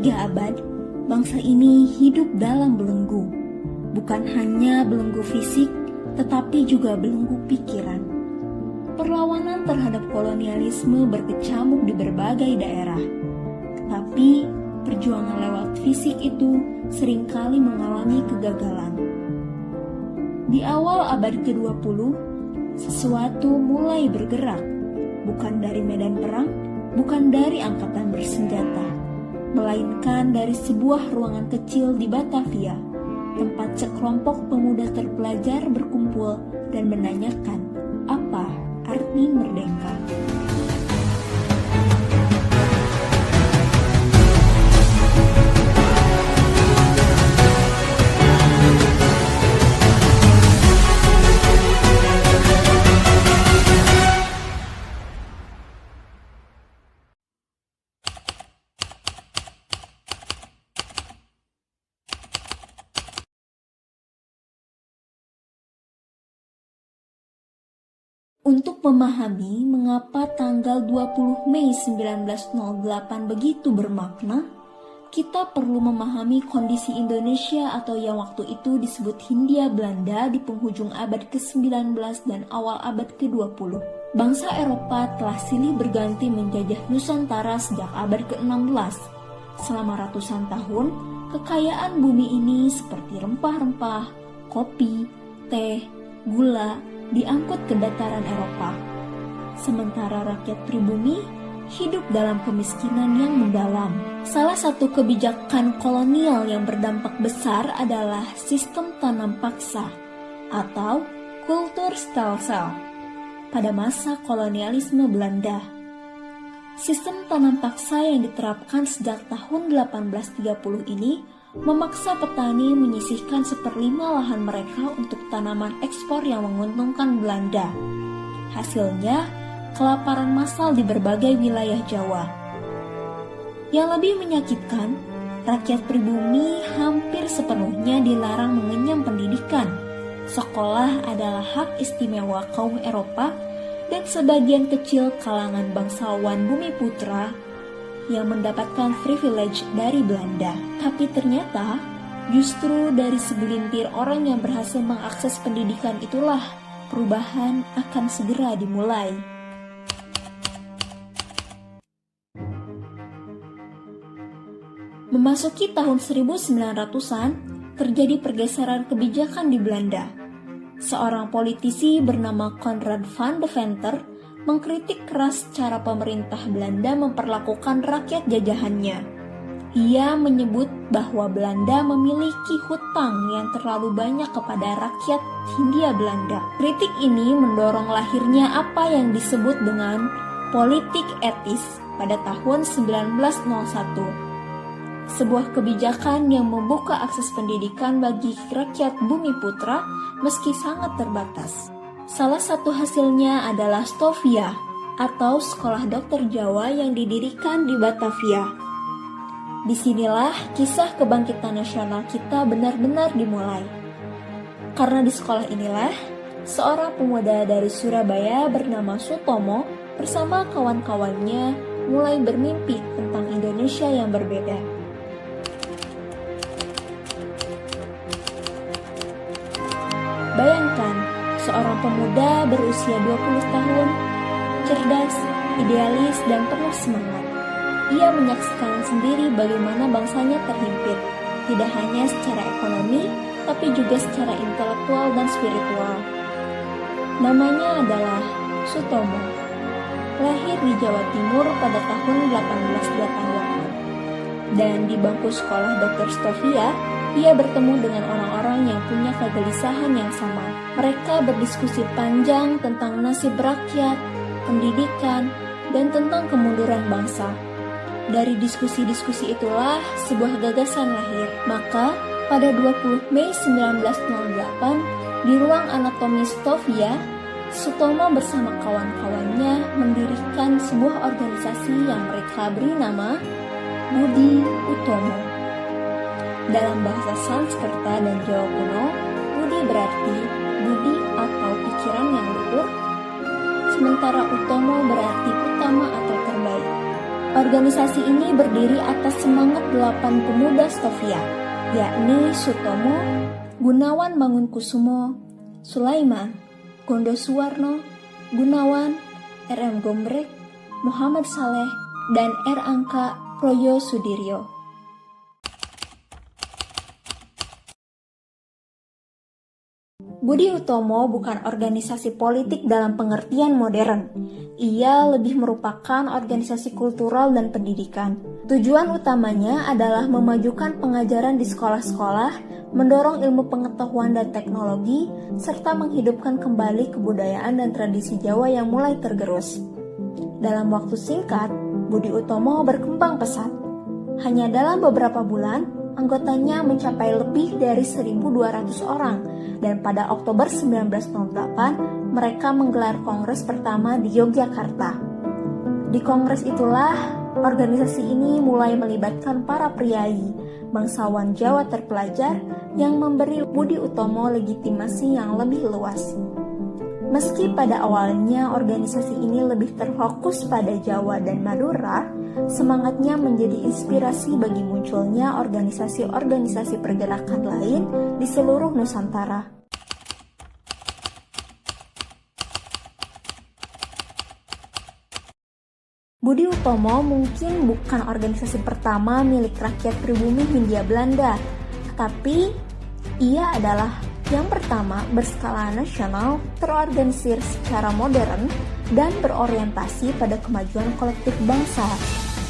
3 abad, bangsa ini hidup dalam belenggu. Bukan hanya belenggu fisik, tetapi juga belenggu pikiran. Perlawanan terhadap kolonialisme berkecamuk di berbagai daerah. Tapi perjuangan lewat fisik itu seringkali mengalami kegagalan. Di awal abad ke-20, sesuatu mulai bergerak, bukan dari medan perang, bukan dari angkatan bersenjata, melainkan dari sebuah ruangan kecil di Batavia, tempat sekelompok pemuda terpelajar berkumpul dan menanyakan apa arti merdeka. Untuk memahami mengapa tanggal 20 Mei 1908 begitu bermakna, kita perlu memahami kondisi Indonesia atau yang waktu itu disebut Hindia Belanda di penghujung abad ke-19 dan awal abad ke-20. Bangsa Eropa telah silih berganti menjajah Nusantara sejak abad ke-16. Selama ratusan tahun, kekayaan bumi ini seperti rempah-rempah, kopi, teh, gula, diangkut ke dataran Eropa. Sementara rakyat pribumi hidup dalam kemiskinan yang mendalam. Salah satu kebijakan kolonial yang berdampak besar adalah sistem tanam paksa atau kultur stelsel pada masa kolonialisme Belanda. Sistem tanam paksa yang diterapkan sejak tahun 1830 ini memaksa petani menyisihkan 1/5 lahan mereka untuk tanaman ekspor yang menguntungkan Belanda. Hasilnya, kelaparan massal di berbagai wilayah Jawa. Yang lebih menyakitkan, rakyat pribumi hampir sepenuhnya dilarang mengenyam pendidikan. Sekolah adalah hak istimewa kaum Eropa dan sebagian kecil kalangan bangsawan Bumi Putra yang mendapatkan privilege dari Belanda. Tapi ternyata, justru dari segelintir orang yang berhasil mengakses pendidikan itulah perubahan akan segera dimulai. Memasuki tahun 1900-an, terjadi pergeseran kebijakan di Belanda. Seorang politisi bernama Konrad van Deventer mengkritik keras cara pemerintah Belanda memperlakukan rakyat jajahannya. Ia menyebut bahwa Belanda memiliki hutang yang terlalu banyak kepada rakyat Hindia Belanda. Kritik ini mendorong lahirnya apa yang disebut dengan politik etis pada tahun 1901. Sebuah kebijakan yang membuka akses pendidikan bagi rakyat Bumi Putra meski sangat terbatas. Salah satu hasilnya adalah Stovia atau Sekolah Dokter Jawa yang didirikan di Batavia. Disinilah kisah kebangkitan nasional kita benar-benar dimulai. Karena di sekolah inilah, seorang pemuda dari Surabaya bernama Sutomo bersama kawan-kawannya mulai bermimpi tentang Indonesia yang berbeda. Bayangkan, seorang pemuda berusia 20 tahun, cerdas, idealis, dan penuh semangat. Ia menyaksikan sendiri bagaimana bangsanya terhimpit, tidak hanya secara ekonomi, tapi juga secara intelektual dan spiritual. Namanya adalah Sutomo. Lahir di Jawa Timur pada tahun 1888. Dan di bangku sekolah Dr. Stovia, ia bertemu dengan orang-orang yang punya kegelisahan yang sama. Mereka berdiskusi panjang tentang nasib rakyat, pendidikan, dan tentang kemunduran bangsa. Dari diskusi-diskusi itulah sebuah gagasan lahir. Maka, pada 20 Mei 1908, di ruang anatomi Stovia, Sutomo bersama kawan-kawannya mendirikan sebuah organisasi yang mereka beri nama Budi Utomo. Dalam bahasa Sanskerta dan Jawa kuno, Budi berarti budi atau pikiran yang luhur, sementara Utomo berarti utama atau terbaik. Organisasi ini berdiri atas semangat 8 pemuda Stovia, yakni Sutomo, Gunawan Mangunkusumo, Sulaiman, Gondo Suwarno, Gunawan, R.M. Gombrek, Muhammad Saleh, dan R. Angka Proyo Sudiryo. Budi Utomo bukan organisasi politik dalam pengertian modern. Ia lebih merupakan organisasi kultural dan pendidikan. Tujuan utamanya adalah memajukan pengajaran di sekolah-sekolah, mendorong ilmu pengetahuan dan teknologi, serta menghidupkan kembali kebudayaan dan tradisi Jawa yang mulai tergerus. Dalam waktu singkat, Budi Utomo berkembang pesat. Hanya dalam beberapa bulan, anggotanya mencapai lebih dari 1.200 orang, dan pada Oktober 1908 mereka menggelar kongres pertama di Yogyakarta. Di kongres itulah organisasi ini mulai melibatkan para priai, bangsawan Jawa terpelajar yang memberi Budi Utomo legitimasi yang lebih luas. Meski pada awalnya organisasi ini lebih terfokus pada Jawa dan Madura, semangatnya menjadi inspirasi bagi munculnya organisasi-organisasi pergerakan lain di seluruh Nusantara. Budi Utomo mungkin bukan organisasi pertama milik rakyat pribumi Hindia Belanda, tapi ia adalah yang pertama berskala nasional, terorganisir secara modern, dan berorientasi pada kemajuan kolektif bangsa.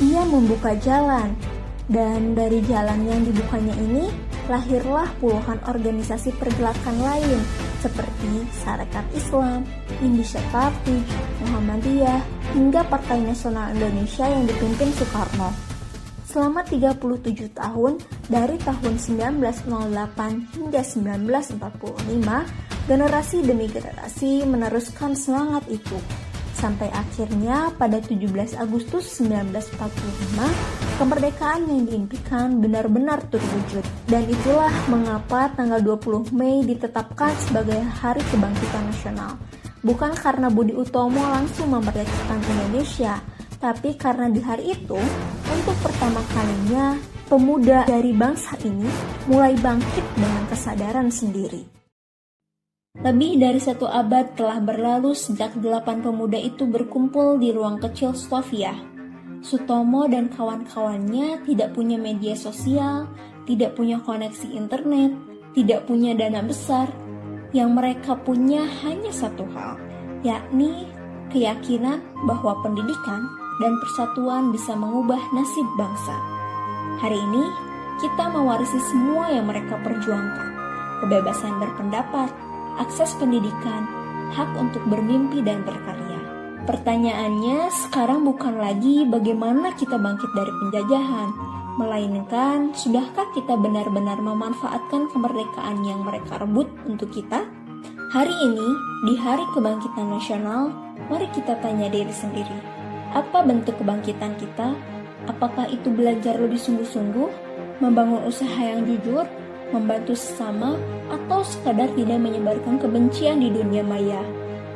Ia membuka jalan, dan dari jalan yang dibukanya ini, lahirlah puluhan organisasi pergerakan lain, seperti Sarekat Islam, Indonesia Party, Muhammadiyah, hingga Partai Nasional Indonesia yang dipimpin Soekarno. Selama 37 tahun, dari tahun 1908 hingga 1945, generasi demi generasi meneruskan semangat itu. Sampai akhirnya pada 17 Agustus 1945, kemerdekaan yang diimpikan benar-benar terwujud. Dan itulah mengapa tanggal 20 Mei ditetapkan sebagai Hari Kebangkitan Nasional. Bukan karena Budi Utomo langsung memerdekakan Indonesia, tapi karena di hari itu, untuk pertama kalinya, pemuda dari bangsa ini mulai bangkit dengan kesadaran sendiri. Lebih dari 1 abad telah berlalu sejak 8 pemuda itu berkumpul di ruang kecil Stovia. Sutomo dan kawan-kawannya tidak punya media sosial, tidak punya koneksi internet, tidak punya dana besar. Yang mereka punya hanya satu hal, yakni keyakinan bahwa pendidikan dan persatuan bisa mengubah nasib bangsa. Hari ini, kita mewarisi semua yang mereka perjuangkan. Kebebasan berpendapat, akses pendidikan, hak untuk bermimpi dan berkarya. Pertanyaannya sekarang bukan lagi bagaimana kita bangkit dari penjajahan, melainkan sudahkah kita benar-benar memanfaatkan kemerdekaan yang mereka rebut untuk kita? Hari ini, di Hari Kebangkitan Nasional, mari kita tanya diri sendiri. Apa bentuk kebangkitan kita? Apakah itu belajar lebih sungguh-sungguh, membangun usaha yang jujur, membantu sesama, atau sekadar tidak menyebarkan kebencian di dunia maya?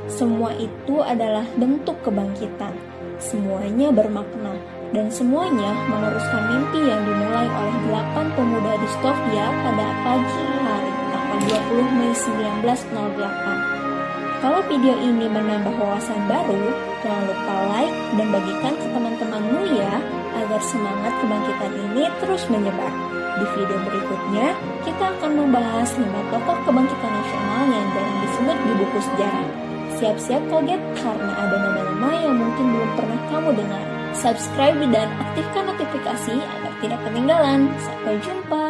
Semua itu adalah bentuk kebangkitan. Semuanya bermakna, dan semuanya meneruskan mimpi yang dimulai oleh 8 pemuda di Stovia pada pagi hari tanggal 20 Mei 1908. Kalau video ini menambah wawasan baru, jangan lupa like dan bagikan ke teman-temanmu ya, agar semangat kebangkitan ini terus menyebar. Di video berikutnya, kita akan membahas 5 tokoh kebangkitan nasional yang jarang disebut di buku sejarah. Siap-siap kaget karena ada nama-nama yang mungkin belum pernah kamu dengar. Subscribe dan aktifkan notifikasi agar tidak ketinggalan. Sampai jumpa!